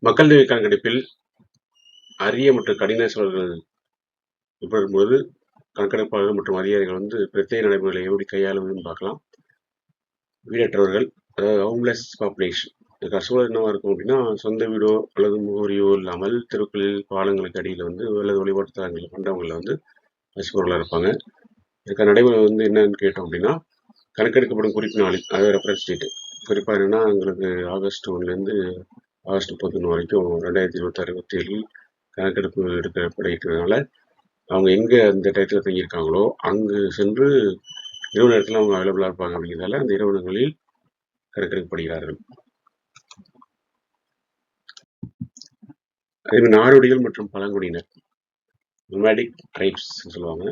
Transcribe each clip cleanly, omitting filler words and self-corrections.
மக்கள் தொகை கணக்கெடுப்பில் அரிய மற்றும் கடின சூழல்கள் ஏற்படும்போது கணக்கெடுப்பாளர்கள் மற்றும் அதிகாரிகள் பிரத்யேக நடைமுறைகளை எப்படி கையாளுவதுன்னு பார்க்கலாம். வீடற்றவர்கள், அதாவது ஹோம்லெஸ் பாப்புலேஷன். இதுக்கு சூழல் என்னவா இருக்கும் அப்படின்னா, சொந்த வீடோ அல்லது முகவரியோ இல்லாமல் தெருக்களில், பாலங்களுக்கு அடியில் அல்லது வழிபாட்டு தலங்கள் மண்டபங்களில் வசிப்பவர்களாக இருப்பாங்க. இதுக்கான நடைமுறை என்னன்னு கேட்டோம் அப்படின்னா, கணக்கெடுக்கப்படும் குறிப்பு நாளில், அதாவது ரெஃபரன்ஸ் டேட்டு, குறிப்பாக என்னன்னா எங்களுக்கு ஆகஸ்ட் 1லேருந்து ஆகஸ்ட் 31 வரைக்கும் 2026-27 கணக்கெடுப்பு எடுக்கப்படுகிறதுனால அவங்க எங்கே அந்த டயத்தில் தங்கியிருக்காங்களோ அங்கு சென்று இரவு நேரத்தில் அவங்க அவைலபிளாக இருப்பாங்க. அப்படிங்கிறதால அந்த இரவு நேரங்களில் கணக்கெடுக்கப்படுகிறார்கள். அதேமாதிரி நாடோடிகள் மற்றும் பழங்குடியினர், நொமேடிக் ட்ரைப்ஸ் சொல்லுவாங்க.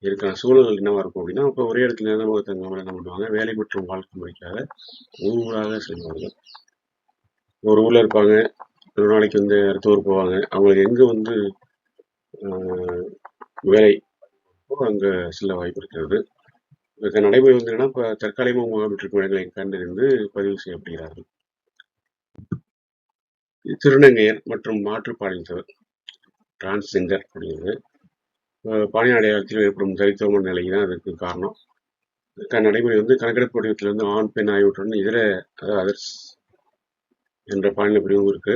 இதுக்கான சூழல் என்னவா இருக்கும் அப்படின்னா, இப்போ ஒரே இடத்துல நிரந்தரமாக தங்காமல் என்ன பண்ணுவாங்க, வேலை மற்றும் வாழ்க்கை முறைக்காக ஊராக செல்வார்கள். ஒரு ஊரில் இருப்பாங்க, ஒரு நாளைக்கு அடுத்த ஊர் போவாங்க. அவங்களுக்கு எங்கே வேலை அங்கே செல்ல வாய்ப்பு இருக்கிறது. இதற்கு நடைமுறை என்னன்னா, இப்போ தற்காலிகமாக முகாமிட்டிருக்கும் இடங்களை கண்டறிந்து பதிவு செய்யப்படுகிறார்கள். திருநங்கையர் மற்றும் மாற்றுப்பாலினத்தவர், டிரான்ஸ்ஜெண்டர் அப்படிங்கிறது பாலின அடையாளத்தில் ஏற்படும் தனித்துவமான நிலை தான் அதுக்கு காரணம். இதுக்கான நடைமுறை கணக்கெடுப்பு வடிவத்தில் ஆண் பெண் ஆகியவற்றுடன் இதர, அதாவது அதர்ஸ் என்ற பாலின பிரிவும் இருக்கு.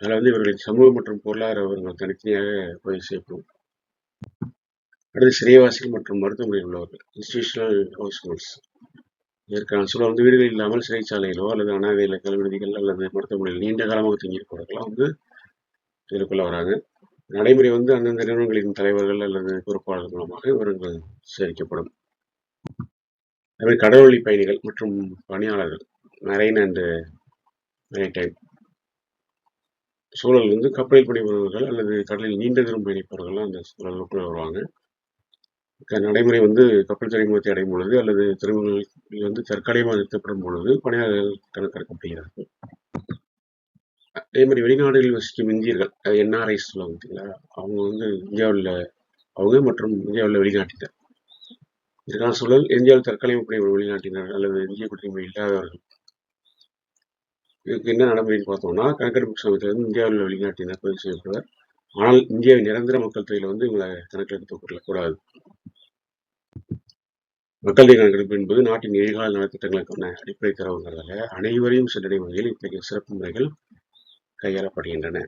அதில் இவர்களின் சமூக மற்றும் பொருளாதார விவரங்கள் தனித்தனியாக பதிவு செய்யப்படும். அடுத்து சிறைவாசிகள் மற்றும் மருத்துவமனையில் உள்ளவர்கள், இன்ஸ்டிடியூஷனல் ஹவுஸ்ஹோல்ட்ஸ். இதற்கான சூழல் வீடுகள் இல்லாமல் சிறைச்சாலைகளோ அல்லது அனாதை இல்லங்கள், விடுதிகள் அல்லது மருத்துவமனையில் நீண்ட காலமாக தங்கியிருப்பவர்களாம் இதற்குள்ள வராங்க. நடைமுறை அந்தந்த நிறுவனங்களின் தலைவர்கள் அல்லது பொறுப்பாளர்கள் மூலமாக விவரங்கள் சேகரிக்கப்படும். அதே கடல்வழி பயணிகள் மற்றும் பணியாளர்கள், மெரைன் அண்ட் மேரிடைம் சூழல் கப்பலில் பணிபுரிபவர்கள் அல்லது கடலில் நீண்ட தூரம் பயணிப்பவர்கள்லாம் அந்த சூழலுக்குள்ள வருவாங்க. நடைமுறை கப்பல் துறைமுகத்தை அடையும் பொழுது அல்லது துறைமுகங்கள் தற்காலிகமாக நிறுத்தப்படும் பொழுது பணியாளர்கள் கணக்கெடுக்கப்படுகிறார்கள். அதே மாதிரி வெளிநாடுகளில் வசிக்கும் இந்தியர்கள், என்ஆர்ஐஸ் சொல்லுவாங்க பார்த்தீங்களா, அவங்க இந்தியாவில் அவங்க மற்றும் இந்தியாவில் வெளிநாட்டினர். இதற்கான சூழல் இந்தியாவில் தற்காலிக பணிபுரியும் வெளிநாட்டினர் அல்லது இந்திய குடியுரிமை இல்லாதவர்கள். இதுக்கு என்ன நடைமுறைன்னு பார்த்தோம்னா, கணக்கெடுப்பு சமயத்தில் இந்தியாவில் உள்ள வெளிநாட்டினர் பதிவு செய்யப்படுவார். ஆனால் இந்தியாவின் நிரந்தர மக்கள் தொகையில் இவங்களை கணக்கெடுத்துக் கொள்ளக்கூடாது. மக்கள் தொகை கணக்கெடுப்பு என்பது நாட்டின் எதிர்கால நலத்திட்டங்களுக்கான அடிப்படை தரவுங்கிறதால அனைவரையும் சென்றடையும் வகையில் இத்தகைய சிறப்பு முறைகள் கையாளப்படுகின்றன.